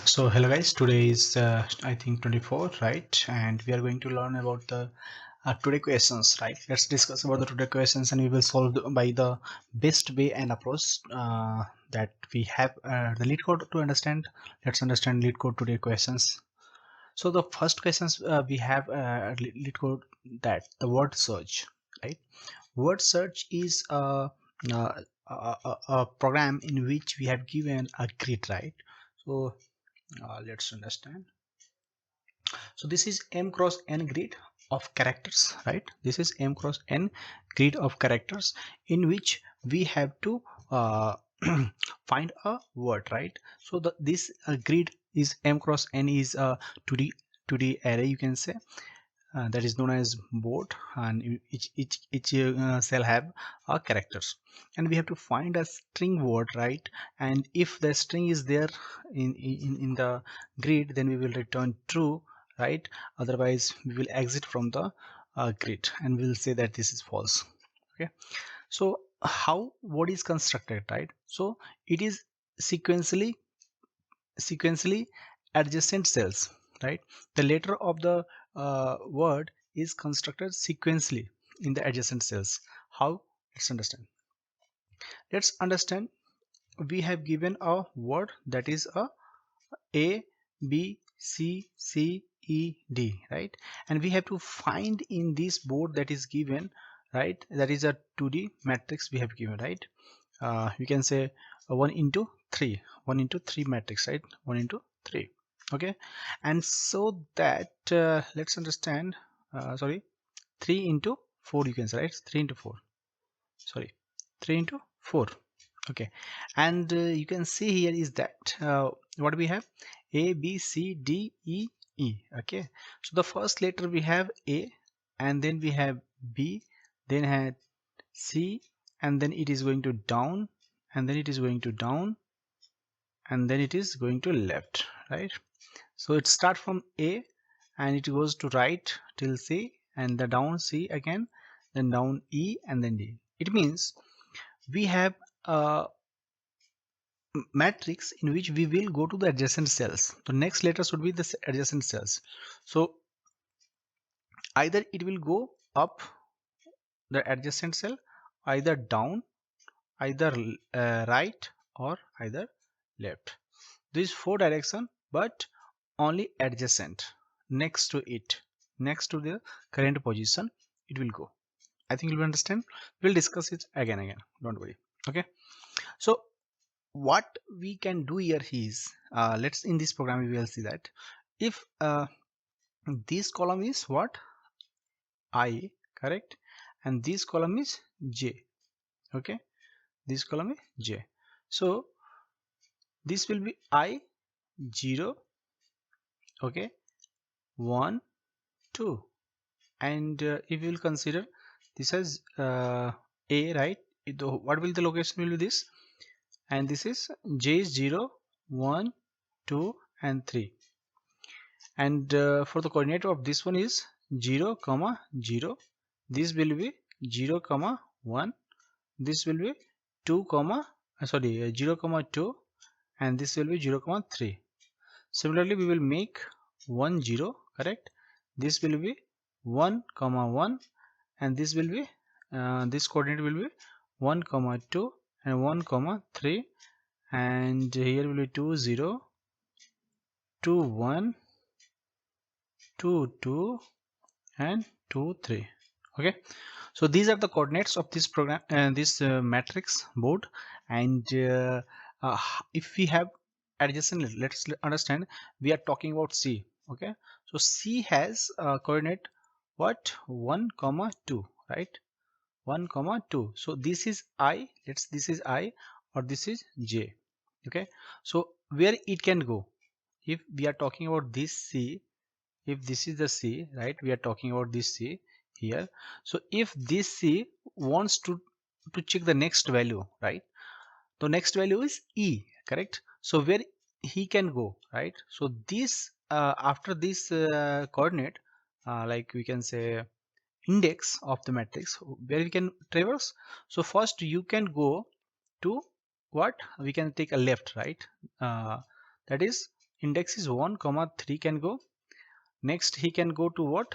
So hello guys, today is I think 24, right? And we are going to learn about the today questions, right? Let's discuss about the today questions, and we will solve by the best way and approach that we have the lead code to understand. Let's understand lead code today questions. So the first questions we have lead code, that the word search, right? Word search is a program in which we have given a grid, right? So let's understand. So this is m cross n grid of characters, right? This is m cross n grid of characters in which we have to find a word, right? So this grid is m cross n is a 2D array, you can say, that is known as board, and each cell have characters, and we have to find a string word, right? And if the string is there in the grid, then we will return true, right? Otherwise we will exit from the grid and we'll say that this is false. Okay, so how word is constructed, right? So it is sequentially adjacent cells, right? The letter of the word is constructed sequentially in the adjacent cells. How? Let's understand. We have given a word that is a b c c e d, right? And we have to find in this board that is given, right? That is a 2D matrix we have given, right? You can say 1 into 3, 1 into 3 matrix, right? 1 into 3. Okay, and so that let's understand, sorry, 3 into 4, you can say, right? 3 into 4, sorry, 3 into 4. Okay, and you can see here is that what we have, a b c d e e. Okay, so the first letter we have a, and then we have b, then had c, and then it is going to down, and then it is going to down, and then it is going to left, right? So it starts from a and it goes to right till c, and the down c again, then down e, and then d. It means we have a matrix in which we will go to the adjacent cells. The next letter should be the adjacent cells. So either it will go up the adjacent cell, either down, either right, or either left. These 4 direction, but only adjacent, next to it, next to the current position it will go. I think you will understand. We'll discuss it again, don't worry. Okay, so what we can do here is, let's, in this program we will see that if this column is what, I, correct, and this column is j. Okay, this column is j, so this will be I 0, okay, 1, 2, and if you will consider this as a, right? What will the location will be this, and this is j is 0, 1, 2, and 3, and for the coordinate of this one is 0, 0. This will be 0, 1. This will be 2, 0, 2, and this will be 0, 3. Similarly, we will make 1, 0, correct. This will be 1, 1, and this will be this coordinate will be 1, 2, and 1, 3, and here will be 2, 0, 2, 1, 2, 2, and 2, 3. Okay, so these are the coordinates of this program and this matrix board. And if we have adjacent, let's understand, we are talking about C. Okay, so C has coordinate what, 1, 2, right? 1, 2. So this is I, this is I, or this is J. Okay, so where it can go, if we are talking about this C, if this is the C, right? We are talking about this C here. So if this C wants to check the next value, right? The next value is E, correct? So where he can go, right? So this after this coordinate, like we can say index of the matrix, where we can traverse. So first you can go to what, we can take a left, right? That is index is 1 comma 3 can go. Next he can go to what,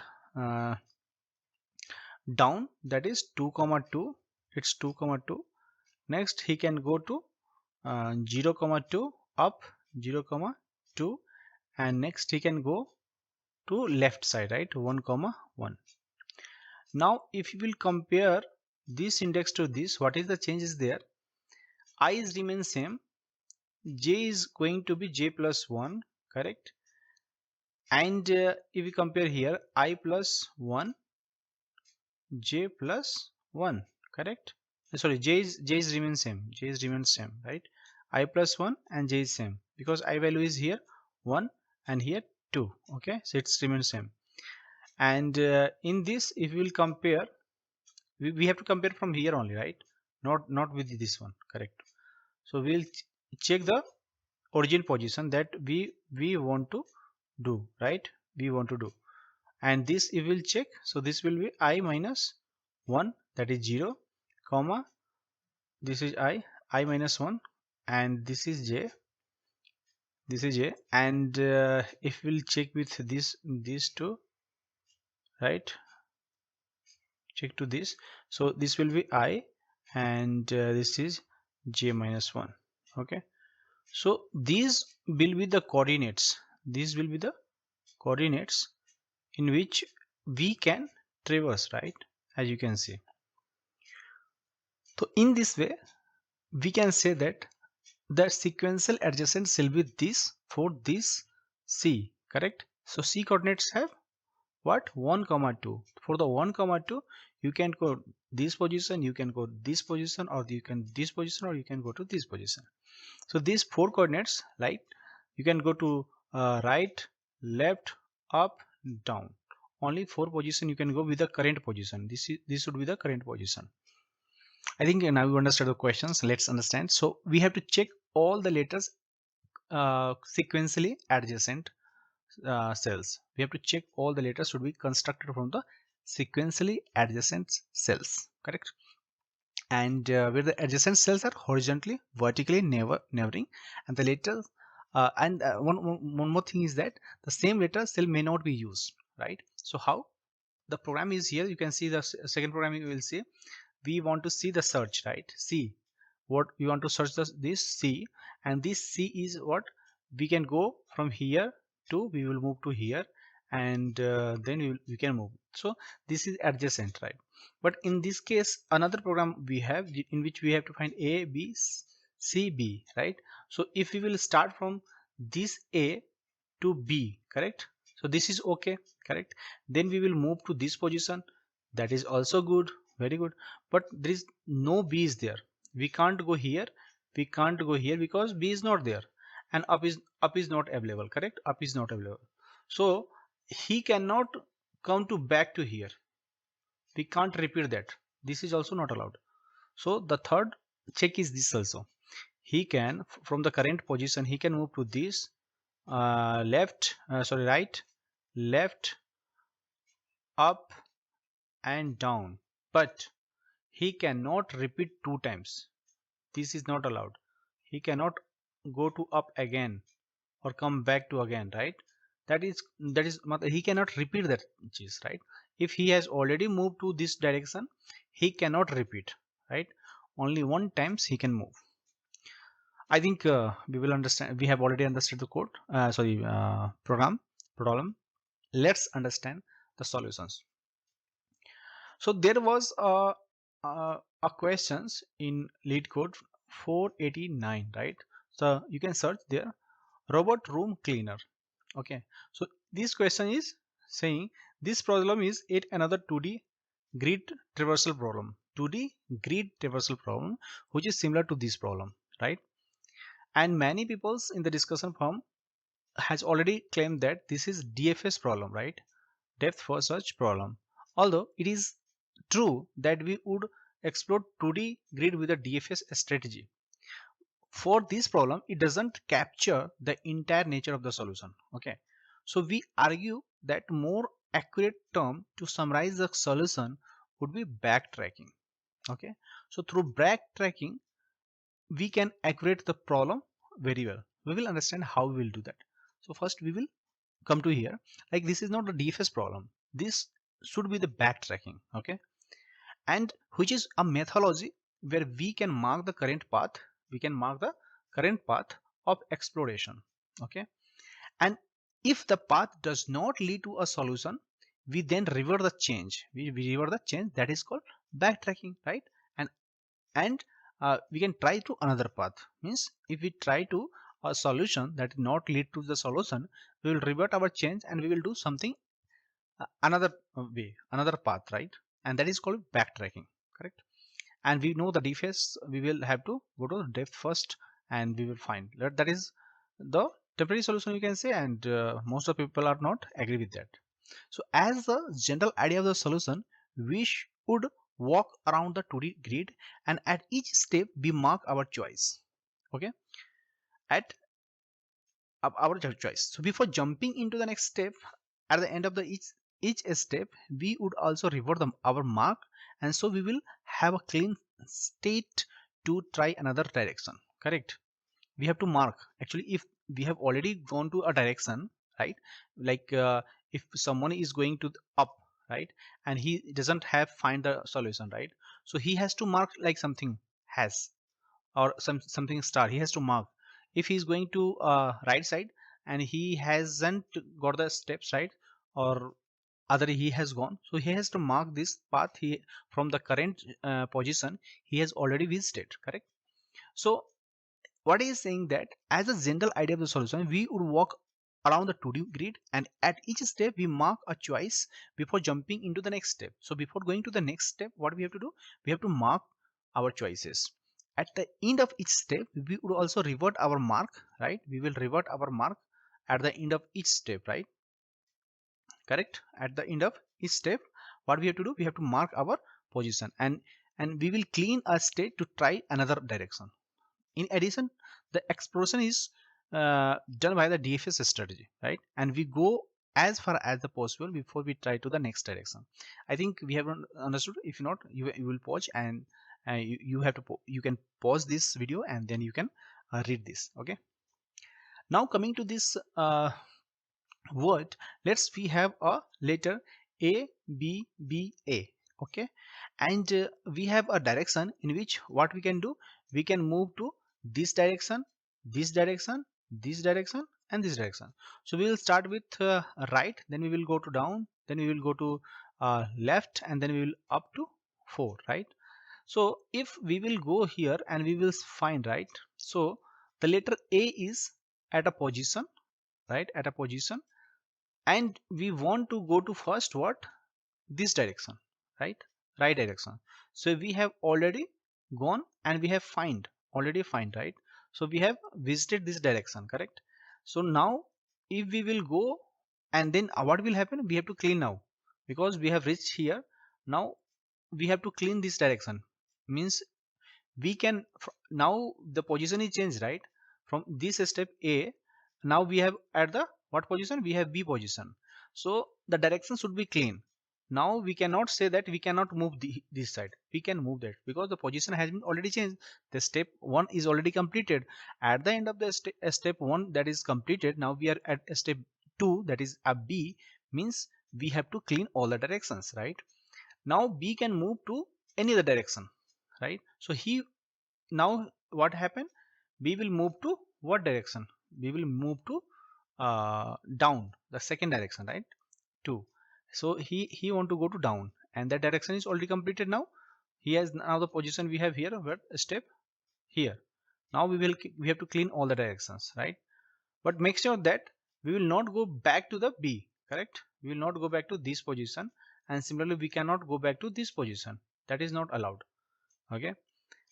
down, that is 2 comma 2, it's 2 comma 2. Next he can go to 0 comma 2, up 0 comma 2, and next he can go to left side, right, 1 comma 1. Now if you will compare this index to this, what is the changes there? I is remain same, j is going to be j plus 1, correct, and if we compare here, I plus 1, j plus 1, correct. Sorry, j is remain same, j is remain same, right. I plus 1 and j is same because I value is here 1 and here 2. Okay, so it's remain same. And in this, if we will compare, we have to compare from here only, right, not with this one, correct. So we'll check the origin position that we want to do, right, we want to do. And this if we'll check, so this will be I minus 1, that is 0 comma, this is I minus 1, and this is j, and if we'll check with these two, right, check to this, so this will be I, and this is j minus 1. Okay, so these will be the coordinates, these will be the coordinates in which we can traverse, right, as you can see. So in this way we can say that the sequential adjacent cell with this for this C, correct. So C coordinates have what, 1 comma 2. For the 1 comma 2 you can go this position, you can go this position, or you can this position, or you can go to this position. So these 4 coordinates, like you can go to right, left, up, down. Only 4 position you can go with the current position. This should be the current position. I think now you understand the questions. Let's understand. So we have to check all the letters sequentially adjacent cells. We have to check all the letters should be constructed from the sequentially adjacent cells, correct. And where the adjacent cells are horizontally, vertically neighboring, and the letters one more thing is that the same letter cell may not be used, right. So how the program is here, you can see the second program, you will see we want to see the search, right, C, what we want to search this C, and this C is what we can go from here to, we will move to here, and then we can move. So this is adjacent, right. But in this case another program we have in which we have to find A, B, C, B, right. So if we will start from this A to B, correct, so this is okay, correct, then we will move to this position, that is also good, very good. But there is no B is there, we can't go here, we can't go here because B is not there, and up is not available, correct, up is not available. So he cannot come to back to here, we can't repeat that, this is also not allowed. So the third check is this also, he can from the current position he can move to this right, left, up, and down, but he cannot repeat 2 times, this is not allowed. He cannot go to up again or come back to again, right, that is he cannot repeat that cheese, right. If he has already moved to this direction he cannot repeat, right, only one times he can move. I think we will understand, we have already understood the code, problem. Let's understand the solutions. So there was a questions in lead code 489, right. So you can search there, robot room cleaner. Okay, so this question is saying this problem is yet another 2D grid traversal problem, 2D grid traversal problem, which is similar to this problem, right. And many peoples in the discussion forum has already claimed that this is DFS problem, right, depth first search problem. Although it is true that we would explore 2D grid with a DFS strategy, for this problem it doesn't capture the entire nature of the solution. Okay, so we argue that more accurate term to summarize the solution would be backtracking. Okay, so through backtracking we can accurate the problem very well. We will understand how we will do that. So first we will come to here, like this is not a DFS problem, this should be the backtracking, okay, and which is a methodology where we can mark the current path, we can mark the current path of exploration, okay, and if the path does not lead to a solution, we then revert the change, we revert the change, that is called backtracking, right? And we can try to another path, means if we try to a solution that did not lead to the solution, we will revert our change and we will do something another way, another path, right? And that is called backtracking, correct? And we know the defense, we will have to go to the depth first and we will find that is the temporary solution, you can say, and most of people are not agree with that. So as the general idea of the solution, we should walk around the 2D grid and at each step we mark our choice, okay, at our choice. So before jumping into the next step, at the end of the each step, we would also revert our mark, and so we will have a clean state to try another direction, correct? We have to mark, actually if we have already gone to a direction, right, like if someone is going to the up, right, and he doesn't have find the solution, right, so he has to mark like something has, or something star he has to mark. If he's going to right side and he hasn't got the steps, right, or other he has gone, so he has to mark this path he from the current position he has already visited, correct? So what is saying that as a general idea of the solution, we would walk around the 2D grid and at each step we mark a choice before jumping into the next step. So before going to the next step, what we have to do, we have to mark our choices. At the end of each step, we would also revert our mark, right? We will revert our mark at the end of each step, right? Correct? At the end of each step, what we have to do, we have to mark our position, and we will clean a state to try another direction. In addition, the exploration is done by the DFS strategy, right? And we go as far as the possible before we try to the next direction. I think we have understood. If not, you will pause and you have to you can pause this video and then you can read this. Okay. Now coming to this word, let's we have a letter A B B A. Okay, and we have a direction in which what we can do, we can move to this direction, this direction, this direction, and this direction. So we will start with right, then we will go to down, then we will go to left, and then we will up to 4, right? So if we will go here and we will find, right, so the letter A is at a position, right, at a position, and we want to go to first what, this direction, right direction. So we have already gone and we have already find, right? So we have visited this direction, correct? So now if we will go and then what will happen, we have to clean now because we have reached here. Now we have to clean this direction, means we can now the position is changed, right? From this step A, now we have at the what position, we have B position. So the direction should be clean. Now we cannot say that we cannot move this side, we can move that because the position has been already changed. The step 1 is already completed. At the end of the step 1 that is completed, now we are at step 2, that is a B, means we have to clean all the directions, right? Now B can move to any other direction, right? So he, now what happened, we will move to what direction, we will move to down, the second direction, right? 2. So he want to go to down and that direction is already completed. Now he has now the position we have here, but step here. Now we have to clean all the directions, right? But make sure that we will not go back to the B, correct? We will not go back to this position, and similarly we cannot go back to this position, that is not allowed. Okay,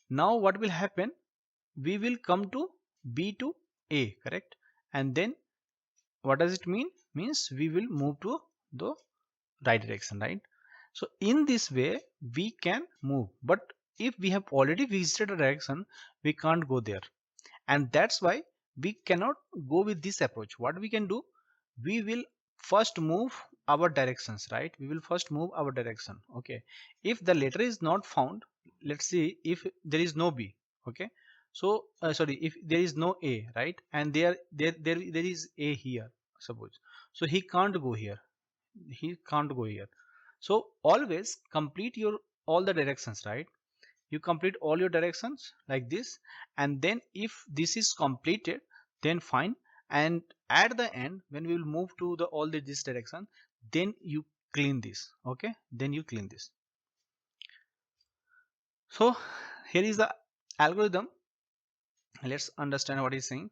now what will happen, we will come to B to A, correct? And then what does it mean, means we will move to the right direction, right? So in this way we can move, but if we have already visited a direction, we can't go there, and that's why we cannot go with this approach. What we can do, we will first move our directions, right? We will first move our direction. Okay, if the letter is not found, let's see if there is no B. Okay, So sorry, if there is no A, right, and there is A here, suppose, so he can't go here, he can't go here. So always complete your all the directions, right? You complete all your directions like this, and then if this is completed, then fine. And at the end, when we will move to the all this direction, then you clean this. Okay, then you clean this. So here is the algorithm. Let's understand what he's saying.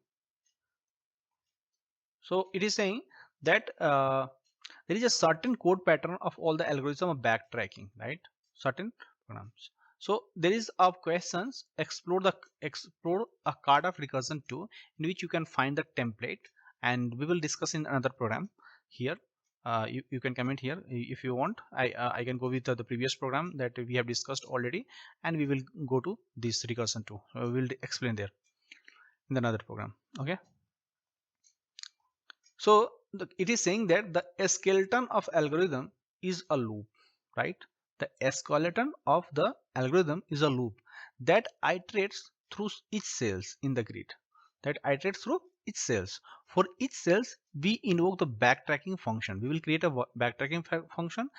So it is saying that there is a certain code pattern of all the algorithm of backtracking, right? Certain programs. So there is a questions, explore a card of recursion 2, in which you can find the template, and we will discuss in another program here. You can comment here if you want. I can go with the previous program that we have discussed already, and we will go to this recursion 2. We will explain there in another program. Okay. So it is saying that the skeleton of algorithm is a loop, right? The skeleton of the algorithm is a loop that iterates through each cells in the grid. That iterates through each cells. For each cells, we invoke the backtracking function. We will create a backtracking function.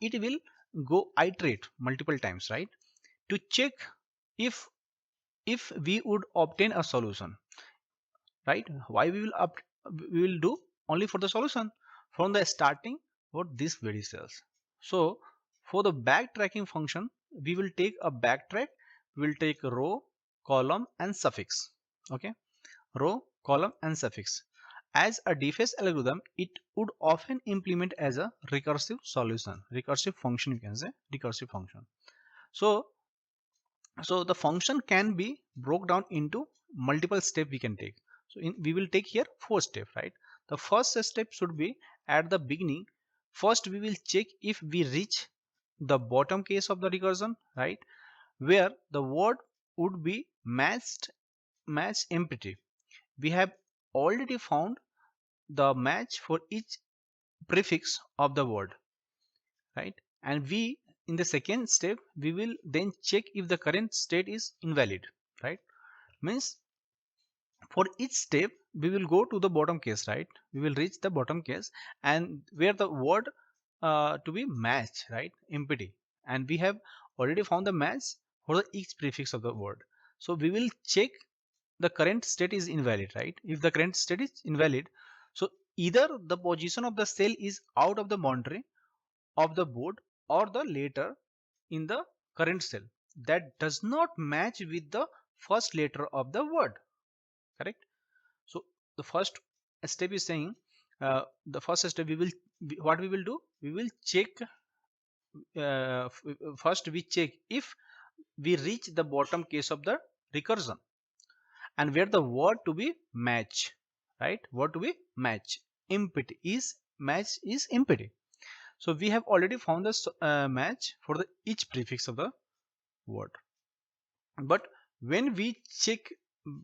It will go iterate multiple times, right? To check if we would obtain a solution, right? Why we will do only for the solution from the starting for this very cells. So for the backtracking function, we will take a backtrack. We will take row, column, and suffix. Okay, row, column, and suffix. As a DFS algorithm, it would often implement as a recursive solution, recursive function. You can say recursive function. So the function can be broke down into multiple steps we can take. So we will take here 4 steps, right? The first step should be at the beginning. First we will check if we reach the bottom case of the recursion, right, where the word would be match empty. We have already found the match for each prefix of the word, right? And we, in the second step, we will then check if the current state is invalid, right? Means for each step we will go to the bottom case, right? We will reach the bottom case, and where the word to be match, right, empty, and we have already found the match for the each prefix of the word. So we will check the current state is invalid, right? If the current state is invalid, so either the position of the cell is out of the boundary of the board, or the letter in the current cell that does not match with the first letter of the word, correct? So the first step is saying, the first step what we will do, we will check, first we check if we reach the bottom case of the recursion, and where the word to be match, right, word to be match empty is match is empty. So we have already found the match for the each prefix of the word. But when we check,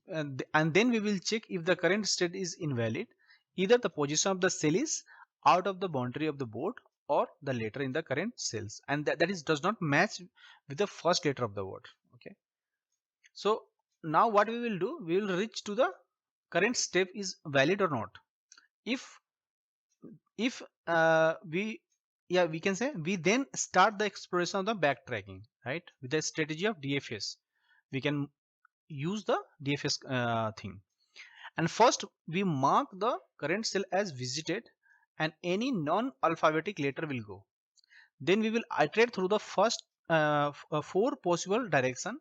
and then we will check if the current state is invalid, either the position of the cell is out of the boundary of the board, or the letter in the current cells, and that is does not match with the first letter of the word. Okay. So now what we will do, we will reach to the current step is valid or not. If we can say, we then start the exploration of the backtracking, right, with the strategy of DFS. We can use the DFS thing, and first we mark the current cell as visited, and any non-alphabetic letter will go. Then we will iterate through the first 4 possible direction,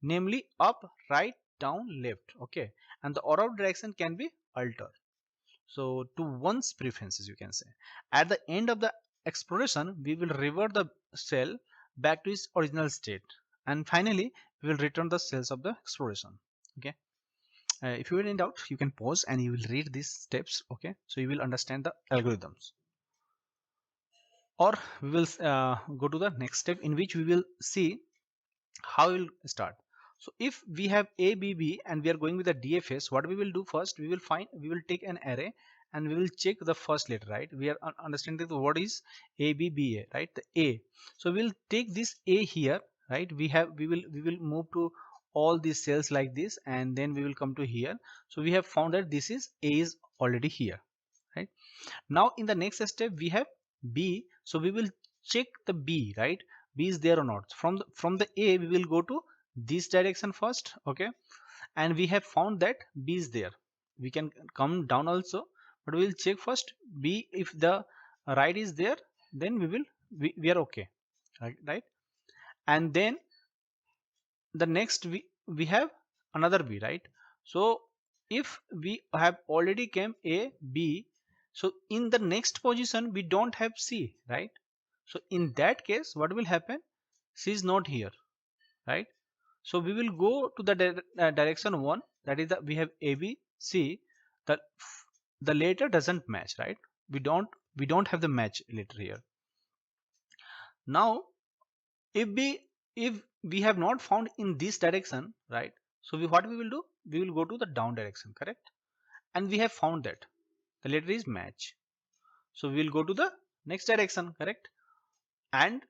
namely up, right, down, left. Okay, and the order of direction can be altered, so to one's preferences, you can say. At the end of the exploration, we will revert the cell back to its original state, and finally we will return the cells of the exploration. Okay. If you are in doubt, you can pause and you will read these steps. Okay, so you will understand the algorithms. Or we will go to the next step, in which we will see how we will start. So if we have A, B, B, and we are going with the DFS, what we will do first, we will take an array, and we will check the first letter, right? We are understanding the word is A, B, B, A, right? The A. So we will take this A here, right? We will move to all these cells like this, and then we will come to here. So we have found that this is A is already here, right? Now in the next step we have B, so we will check the B, right? B is there or not. From the A we will go to this direction first, okay? And we have found that B is there. We can come down also, but we will check first B. If the right is there, then we are okay, right? And then the next we have another B, right? So if we have already came A, B, so in the next position we don't have C, right? So in that case what will happen? C is not here, right? So we will go to the direction 1, that is we have A, B, C. The later doesn't match, right? We don't have the match later here. Now if we have not found in this direction, right? So what we will do? We will go to the down direction, correct? And we have found that the letter is match. So we will go to the next direction, correct? And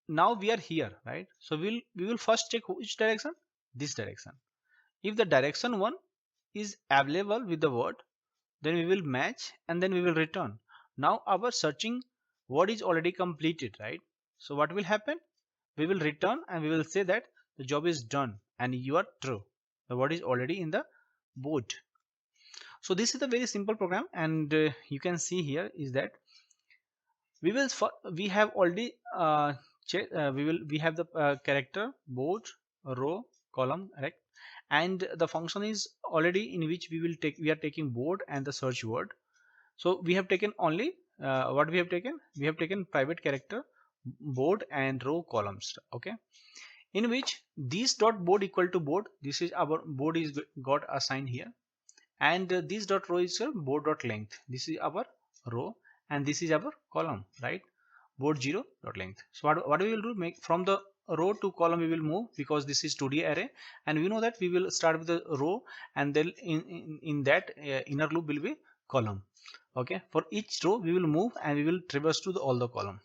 now we are here, right? So we will first check which direction? This direction. If the direction 1 is available with the word, then we will match and then we will return. Now our searching word is already completed, right? So what will happen? We will return and we will say that the job is done and you are true. The word is already in the board. So this is a very simple program, and you can see here is that we have already we have the character, board, row, column, right? And the function is already in which we are taking board and the search word. So we have taken only what we have taken? We have taken private character, board, and row, columns, okay? In which this dot board equal to board, this is our board is got assigned here, and this dot row is board dot length, this is our row, and this is our column, right? Board 0 dot length. So what we will do, make from the row to column we will move, because this is 2D array, and we know that we will start with the row, and then in that inner loop will be column, okay? For each row we will move and we will traverse to all the column.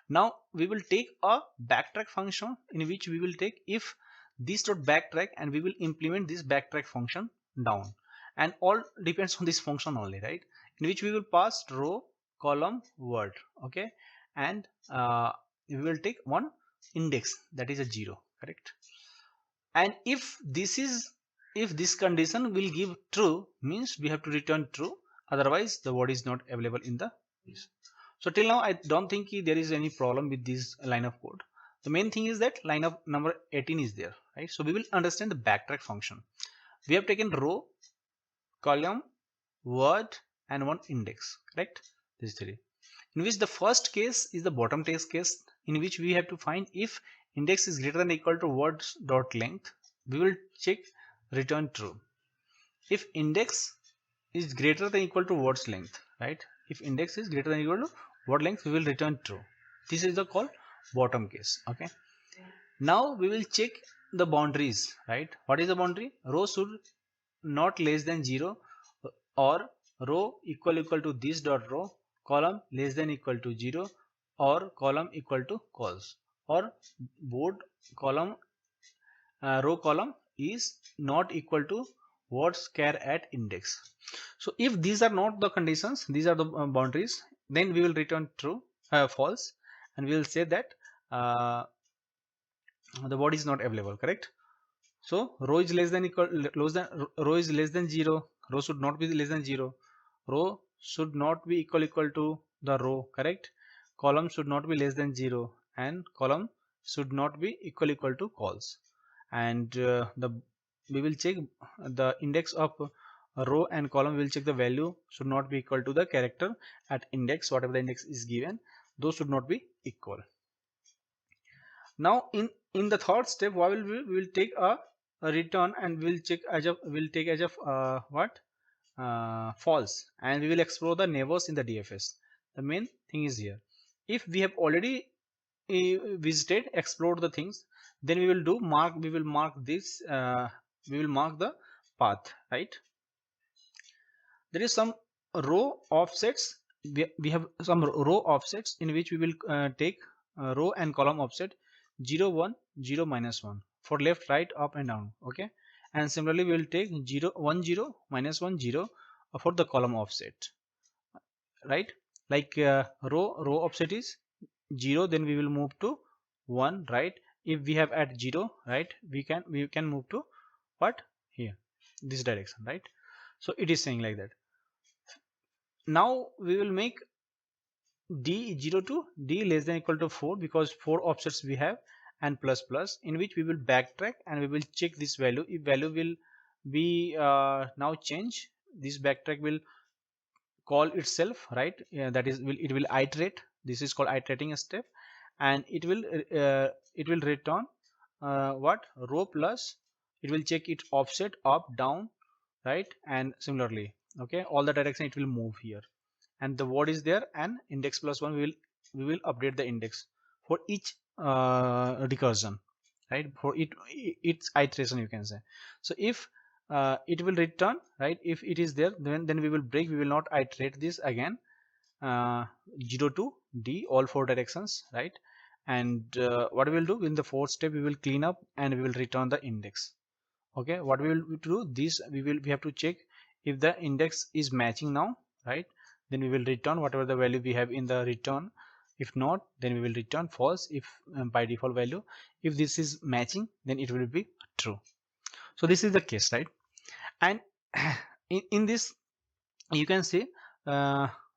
Now we will take a backtrack function, in which we will take if this dot backtrack, and we will implement this backtrack function down, and all depends on this function only, right? In which we will pass row, column, word, okay? And we will take one index, that is a 0, correct? And if this condition will give true, means we have to return true, otherwise the word is not available in the list. So till now I don't think there is any problem with this line of code. The main thing is that line of number 18 is there, right? So we will understand the backtrack function. We have taken row, column, word, and one index, correct? This is 3. In which the first case is the bottom test case, in which we have to find if index is greater than or equal to words dot length. We will check return true. If index is greater than or equal to words length, right? If index is greater than or equal to word length, we will return true. This is the called bottom case, okay? Now we will check the boundaries, right? What is the boundary? Row should not less than 0, or row equal to this dot row, column less than equal to 0, or column equal to calls, or board column row column is not equal to words char at index. So if these are not the conditions, these are the boundaries, then we will return true, false, and we will say that the word is not available, correct? So row is less than row is less than 0, row should not be less than 0, row should not be equal to the row, correct? Column should not be less than 0, and column should not be equal to calls. And we will check the index of row and column. We will check the value should not be equal to the character at index, whatever the index is given, those should not be equal. Now in the third step, what will we will take a return, and we will check as of false, and we will explore the neighbors in the DFS. The main thing is here, if we have already visited, explored the things, then we will mark this, we will mark the path, right? There is some row offsets. We have some row offsets in which we will take row and column offset 0, 1, 0, -1. for left, right, up and down. Okay, and similarly we will take 0 1 0 minus 1 0 for the column offset, right? Like row offset is 0, then we will move to 1, right? If we have at 0, right, we can move to what, here, this direction, right? So it is saying like that. Now we will make d 0 to d less than equal to 4, because 4 offsets we have, and plus plus, in which we will backtrack and we will check this value. If value will be now change, this backtrack will call itself, right? That is, it will iterate. This is called iterating step, and it will return what, row plus, it will check its offset up down, right? And similarly, okay, all the direction it will move here, and the word is there, and index plus 1, we will update the index for each recursion, right? For its iteration, you can say. So if it will return, right, if it is there, then we will break, we will not iterate this again, 0 to d, all 4 directions, right? And what we will do in the fourth step, we will clean up and we will return the index. Okay, what we will do, this we have to check if the index is matching now, right? Then we will return whatever the value we have in the return. If not, then we will return false, if by default value. If this is matching, then it will be true. So this is the case, right? And in this you can see,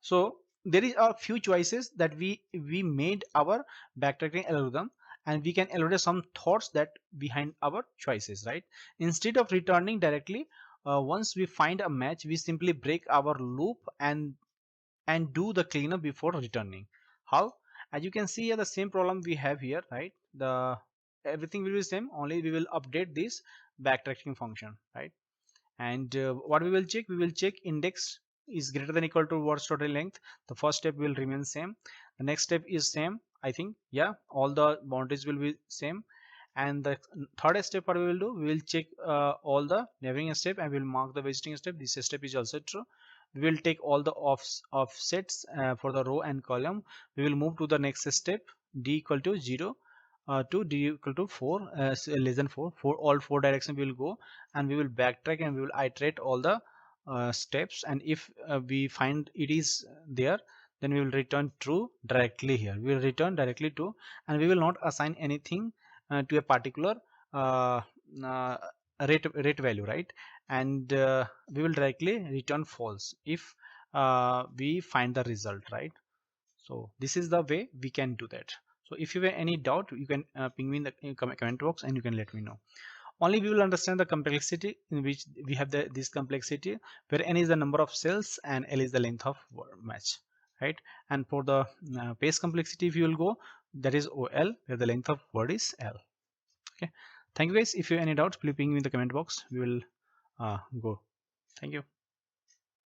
so there is a few choices that we made our backtracking algorithm, and we can elaborate some thoughts that behind our choices, right? Instead of returning directly, once we find a match, we simply break our loop and do the cleanup before returning. How? As you can see here, the same problem we have here, right? The everything will be same, only we will update this backtracking function, right? And what we will check, we will check index is greater than equal to words total length. The first step will remain same, the next step is same, I think, yeah, all the boundaries will be same. And the third step, what we will do, we will check all the neighboring step and we will mark the visiting step. This step is also true. We will take all the offsets for the row and column. We will move to the next step, d equal to 0 to d equal to 4, less than 4, for all 4 directions we will go, and we will backtrack and we will iterate all the steps, and if we find it is there, then we will return true directly here. We will return directly to, and we will not assign anything to a particular uh, uh, rate value, right? And we will directly return false if we find the result, right? So this is the way we can do that. So if you have any doubt, you can ping me in the comment box and you can let me know. Only we will understand the complexity in which we have this complexity, where n is the number of cells and l is the length of match, right? And for the page complexity, if you will go, that is OL, where the length of word is L. Okay, thank you guys. If you have any doubts, please ping me in the comment box. We will go. Thank you.